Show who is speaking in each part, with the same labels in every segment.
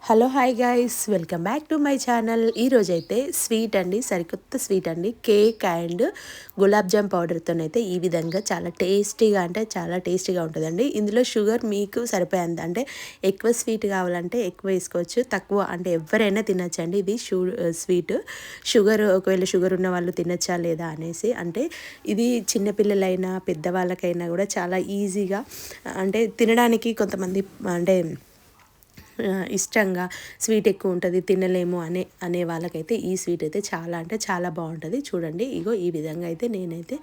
Speaker 1: Hello hi guys, welcome back to my channel. ఈరోజైతే sweet అండి, సరికొత్త స్వీట్ అండి. కేక్ అండ్ గులాబ్ జామ్ పౌడర్తోనైతే ఈ విధంగా చాలా టేస్టీగా అంటే చాలా టేస్టీగా ఉంటుందండి. ఇందులో షుగర్ మీకు సరిపోయేంత, అంటే ఎక్కువ స్వీట్ కావాలంటే ఎక్కువ వేసుకోవచ్చు, తక్కువ అంటే ఎవరైనా తినచ్చండి. ఇది స్వీట్ షుగర్, ఒకవేళ షుగర్ ఉన్న వాళ్ళు తినచ్చా లేదా అనేసి, అంటే ఇది చిన్నపిల్లలైనా పెద్దవాళ్ళకైనా కూడా చాలా ఈజీగా, అంటే తినడానికి కొంతమంది అంటే ఇష్టంగా స్వీట్ ఎక్కువ ఉంటుంది తినలేము అనే వాళ్ళకైతే ఈ స్వీట్ అయితే చాలా అంటే చాలా బాగుంటుంది. చూడండి, ఇగో ఈ విధంగా అయితే నేనైతే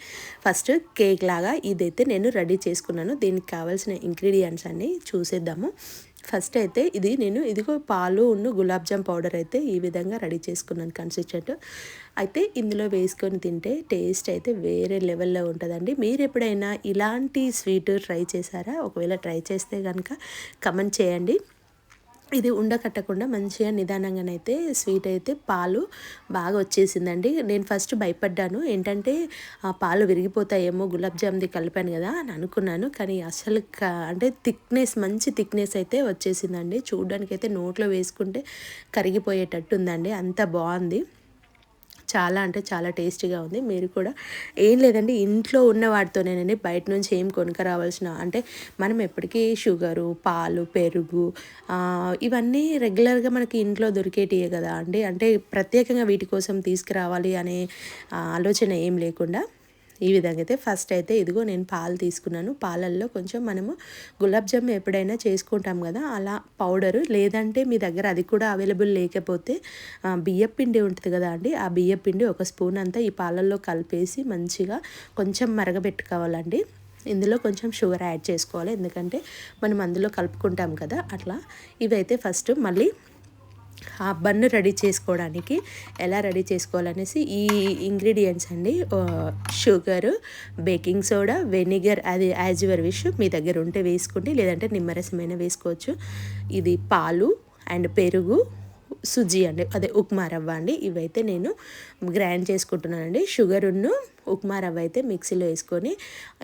Speaker 1: ఫస్ట్ కేక్ లాగా ఇదైతే నేను రెడీ చేసుకున్నాను. దీనికి కావాల్సిన ఇంగ్రీడియంట్స్ అన్నీ చూసేద్దాము. ఫస్ట్ అయితే ఇదిగో పాలు గులాబ్ జామ్ పౌడర్ అయితే ఈ విధంగా రెడీ చేసుకున్నాను కన్సిస్టెంట్. అయితే ఇందులో వేసుకొని తింటే టేస్ట్ అయితే వేరే లెవెల్లో ఉంటుందండి. మీరు ఎప్పుడైనా ఇలాంటి స్వీట్ ట్రై చేశారా? ఒకవేళ ట్రై చేస్తే కనుక కమెంట్ చేయండి. ఇది ఉండకట్టకుండా మంచిగా నిదానంగానైతే స్వీట్ అయితే పాలు బాగా వచ్చేసిందండి. నేను ఫస్ట్ భయపడ్డాను, ఏంటంటే ఆ పాలు విరిగిపోతాయేమో గులాబ్ జామ్ది కలిపాను కదా అని అనుకున్నాను. కానీ అసలు అంటే మంచి థిక్నెస్ అయితే వచ్చేసిందండి. చూడడానికి అయితే నోట్లో వేసుకుంటే కరిగిపోయేటట్టు ఉందండి, అంత బాగుంది. చాలా అంటే చాలా టేస్టీగా ఉంది. మీరు కూడా ఏం లేదండి, ఇంట్లో ఉన్న వాటితోనేనండి, బయట నుంచి ఏం కొనుక్కరావాల్సిన, అంటే మనం ఎప్పటికీ షుగరు, పాలు, పెరుగు ఇవన్నీ రెగ్యులర్గా మనకి ఇంట్లో దొరికేటివే కదా అండి. అంటే ప్రత్యేకంగా వీటి కోసం తీసుకురావాలి అనే ఆలోచన ఏం లేకుండా ఈ విధంగా అయితే ఫస్ట్ అయితే ఇదిగో నేను పాలు తీసుకున్నాను. పాలల్లో కొంచెం మనము గులాబ్ జామ్ ఎప్పుడైనా చేసుకుంటాం కదా, అలా పౌడరు, లేదంటే మీ దగ్గర అది కూడా అవైలబుల్ లేకపోతే బియ్యపిండి ఉంటుంది కదా అండి, ఆ బియ్యపిండి ఒక స్పూన్ అంతా ఈ పాలల్లో కలిపేసి మంచిగా కొంచెం మరగబెట్టుకోవాలండి. ఇందులో కొంచెం షుగర్ యాడ్ చేసుకోవాలి, ఎందుకంటే మనం అందులో కలుపుకుంటాం కదా అట్లా. ఇవైతే ఫస్ట్ మళ్ళీ ఆ బన్ను రెడీ చేసుకోవడానికి ఎలా రెడీ చేసుకోవాలనేసి ఈ ఇంగ్రీడియంట్స్ అండి: షుగరు, బేకింగ్ సోడా, వెనిగర్, అది యాజ్ యువర్ విష్, మీ దగ్గర ఉంటే వేసుకోండి, లేదంటే నిమ్మరసమైనా వేసుకోవచ్చు. ఇది పాలు అండ్ పెరుగు, సుజీ అండి, అదే ఉప్మా రవ్వ అండి. ఇవైతే నేను గ్రైండ్ చేసుకుంటున్నానండి. షుగరును ఉప్మా రవ్వ అయితే మిక్సీలో వేసుకొని,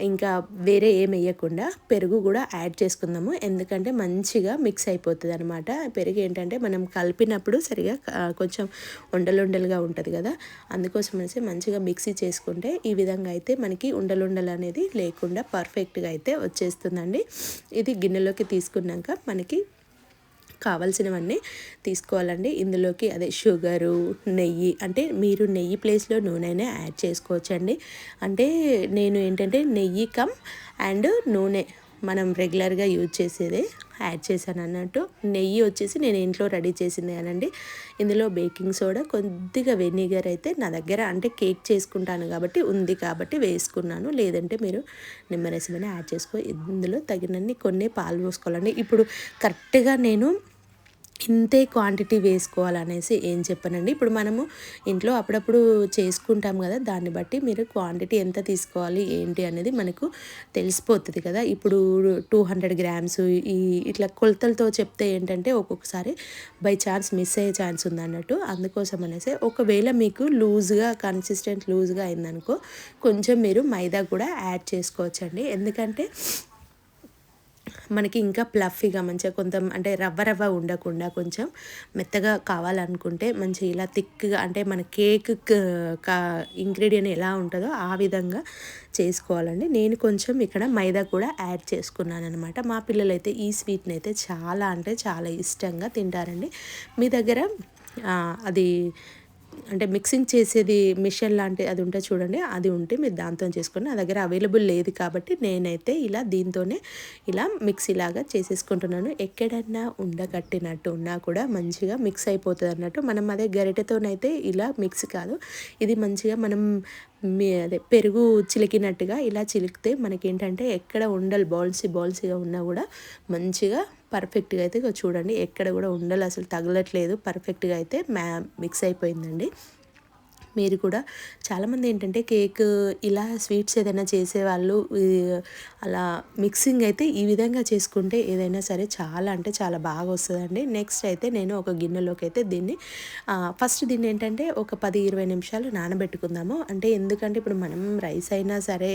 Speaker 1: ఇంకా వేరే ఏం వేయకుండా పెరుగు కూడా యాడ్ చేసుకుందాము, ఎందుకంటే మంచిగా మిక్స్ అయిపోతుంది అనమాట. పెరుగు ఏంటంటే మనం కలిపినప్పుడు సరిగా కొంచెం ఉండలుండలుగా ఉంటుంది కదా, అందుకోసం అనేసి మంచిగా మిక్సీ చేసుకుంటే ఈ విధంగా అయితే మనకి ఉండలుండలు అనేది లేకుండా పర్ఫెక్ట్గా అయితే వచ్చేస్తుందండి. ఇది గిన్నెలోకి తీసుకున్నాక మనకి కావాల్సినవన్నీ తీసుకోవాలండి. ఇందులోకి అదే షుగరు, నెయ్యి, అంటే మీరు నెయ్యి ప్లేస్లో నూనెనే యాడ్ చేసుకోవచ్చండి. అంటే నేను ఏంటంటే నెయ్యి కమ్ అండ్ నూనె మనం రెగ్యులర్గా యూజ్ చేసేదే యాడ్ చేశాను అన్నట్టు. నెయ్యి వచ్చేసి నేను ఇంట్లో రెడీ చేసింది అనండి. ఇందులో బేకింగ్ సోడా, కొద్దిగా వెనిగర్ అయితే నా దగ్గర, అంటే కేక్ చేసుకుంటాను కాబట్టి ఉంది కాబట్టి వేసుకున్నాను, లేదంటే మీరు నిమ్మరసమైనా యాడ్ చేసుకో. ఇందులో తగినన్ని కొన్ని పాలు పోసుకోవాలండి. ఇప్పుడు కరెక్ట్గా నేను ఇంతే క్వాంటిటీ వేసుకోవాలనేసి ఏం చెప్పానండి. ఇప్పుడు మనము ఇంట్లో అప్పుడప్పుడు చేసుకుంటాం కదా, దాన్ని బట్టి మీరు క్వాంటిటీ ఎంత తీసుకోవాలి ఏంటి అనేది మనకు తెలిసిపోతుంది కదా. ఇప్పుడు 200 గ్రామ్స్ ఇట్లా కొలతలతో చెప్తే ఏంటంటే ఒక్కొక్కసారి బై ఛాన్స్ మిస్ అయ్యే ఛాన్స్ ఉందన్నట్టు. అందుకోసం అనేసి ఒకవేళ మీకు కన్సిస్టెంట్ లూజ్గా అయిందనుకో, కొంచెం మీరు మైదా కూడా యాడ్ చేసుకోవచ్చండి. ఎందుకంటే మనకి ఇంకా ప్లఫీగా మంచిగా కొంచెం, అంటే రవ్వ ఉండకుండా కొంచెం మెత్తగా కావాలనుకుంటే మంచి ఇలా థిక్గా, అంటే మన కేక్ ఇంగ్రీడియంట్ ఎలా ఉంటుందో ఆ విధంగా చేసుకోవాలండి. నేను కొంచెం ఇక్కడ మైదా కూడా యాడ్ చేసుకున్నాను అనమాట. మా పిల్లలైతే ఈ స్వీట్ని అయితే చాలా అంటే చాలా ఇష్టంగా తింటారండి. మీ దగ్గర అది, అంటే మిక్సింగ్ చేసేది మిషన్ లాంటి అది ఉంటే చూడండి, అది ఉంటే మీరు దాంతో చేసుకోండి. నా దగ్గర అవైలబుల్ లేదు కాబట్టి నేనైతే దీంతోనే ఇలా మిక్సీలాగా చేసేసుకుంటున్నాను. ఎక్కడన్నా ఉండకట్టినట్టు ఉన్నా కూడా మంచిగా మిక్స్ అయిపోతుంది అన్నట్టు. మనం అదే గరిటెతోనైతే ఇలా మిక్స్ కాదు, ఇది మంచిగా మనం అదే పెరుగు చిలికినట్టుగా ఇలా చిలికితే మనకేంటంటే ఎక్కడ ఉండలు బౌల్సీగా ఉన్నా కూడా మంచిగా పర్ఫెక్ట్గా అయితే చూడండి, ఎక్కడ కూడా ఉండలు అసలు తగలట్లేదు, పర్ఫెక్ట్గా అయితే మిక్స్ అయిపోయిందండి. మీరు కూడా చాలామంది ఏంటంటే కేక్ ఇలా స్వీట్స్ ఏదైనా చేసేవాళ్ళు అలా మిక్సింగ్ అయితే ఈ విధంగా చేసుకుంటే ఏదైనా సరే చాలా అంటే చాలా బాగా వస్తుందండి. నెక్స్ట్ అయితే నేను ఒక గిన్నెలోకి అయితే దీన్ని ఫస్ట్ దీన్ని ఏంటంటే ఒక 10-20 నిమిషాలు నానబెట్టుకుందాము. అంటే ఎందుకంటే ఇప్పుడు మనం రైస్ అయినా సరే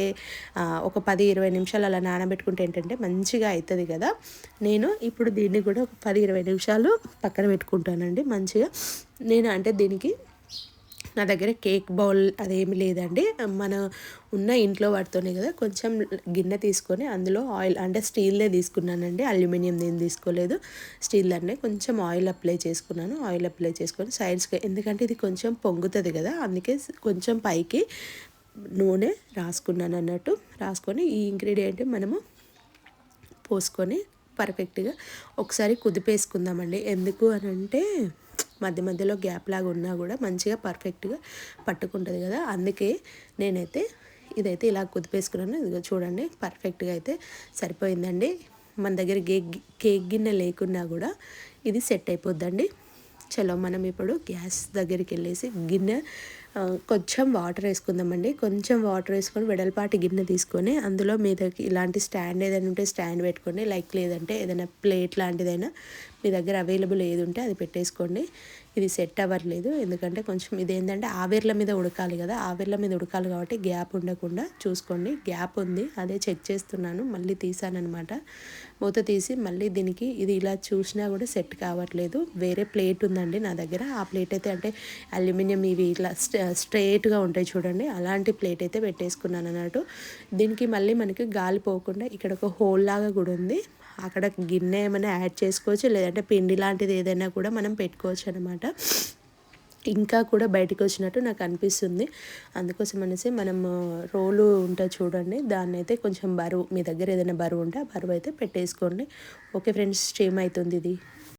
Speaker 1: ఒక 10-20 నిమిషాలు అలా నానబెట్టుకుంటే ఏంటంటే మంచిగా అవుతుంది కదా. నేను ఇప్పుడు దీన్ని కూడా ఒక 10-20 నిమిషాలు పక్కన పెట్టుకుంటానండి. మంచిగా నేను అంటే దీనికి నా దగ్గర కేక్ బౌల్ అదేమి లేదండి. మన ఉన్న ఇంట్లో వాటితోనే కదా, కొంచెం గిన్నె తీసుకొని అందులో ఆయిల్ అంటే స్టీల్దే తీసుకున్నానండి, అల్యూమినియం ఏం తీసుకోలేదు. స్టీల్ దాన్నే కొంచెం ఆయిల్ అప్లై చేసుకున్నాను. ఆయిల్ అప్లై చేసుకొని సైడ్స్కి, ఎందుకంటే ఇది కొంచెం పొంగుతుంది కదా, అందుకే కొంచెం పైకి నూనె రాసుకున్నాను అన్నట్టు. రాసుకొని ఈ ఇంగ్రీడియంట్ మనము పోసుకొని పర్ఫెక్ట్గా ఒకసారి కుదిపేసుకుందామండి. ఎందుకు అని అంటే మధ్య మధ్యలో గ్యాప్ లాగా ఉన్నా కూడా మంచిగా పర్ఫెక్ట్గా పట్టుకుంటుంది కదా, అందుకే నేనైతే ఇదైతే ఇలా కుదిపేసుకున్నాను. ఇదిగో చూడండి, పర్ఫెక్ట్గా అయితే సరిపోయిందండి. మన దగ్గర కేక్ గిన్నె లేకున్నా కూడా ఇది సెట్ అయిపోద్దండి. చలో మనం ఇప్పుడు గ్యాస్ దగ్గరికి వెళ్ళేసి గిన్నె కొంచెం వాటర్ వేసుకుందామండి. కొంచెం వాటర్ వేసుకొని వెడల్పాటి గిన్నె తీసుకొని అందులో మీదకి ఇలాంటి స్టాండ్ ఏదైనా ఉంటే స్టాండ్ పెట్టుకోండి. లైక్ లేదంటే ఏదైనా ప్లేట్ లాంటిదైనా మీ దగ్గర అవైలబుల్ ఏది ఉంటే అది పెట్టేసుకోండి. ఇది సెట్ అవ్వట్లేదు ఎందుకంటే కొంచెం ఇదేంటంటే ఆవిర్ల మీద ఉడకాలి కదా, ఆవిర్ల మీద ఉడకాలి కాబట్టి గ్యాప్ ఉండకుండా చూసుకోండి. గ్యాప్ ఉంది, అదే చెక్ చేస్తున్నాను. మళ్ళీ తీసానమాట, మూత తీసి మళ్ళీ దీనికి ఇది ఇలా చూసినా కూడా సెట్ కావట్లేదు. వేరే ప్లేట్ ఉందండి నా దగ్గర, ఆ ప్లేట్ అయితే అంటే అల్యూమినియం ఇవి ఇట్లా స్ట్రైట్గా ఉంటాయి చూడండి, అలాంటి ప్లేట్ అయితే పెట్టేసుకున్నాను అన్నట్టు. దీనికి మళ్ళీ మనకి గాలి పోకుండా ఇక్కడ ఒక హోల్ లాగా కూడా ఉంది, అక్కడ గిన్నె ఏమైనా యాడ్ చేసుకోవచ్చు, లేదంటే పిండి లాంటిది ఏదైనా కూడా మనం పెట్టుకోవచ్చు అనమాట. ఇంకా కూడా బయటకు వచ్చినట్టు నాకు అనిపిస్తుంది. అందుకోసం అనేసి మనం రోలు ఉంటుంది చూడండి, దాన్ని అయితే కొంచెం బరువు, మీ దగ్గర ఏదైనా బరువు ఉంటే ఆ బరువు అయితే పెట్టేసుకోండి. ఓకే ఫ్రెండ్స్, స్ట్రీమ్ అవుతుంది ఇది.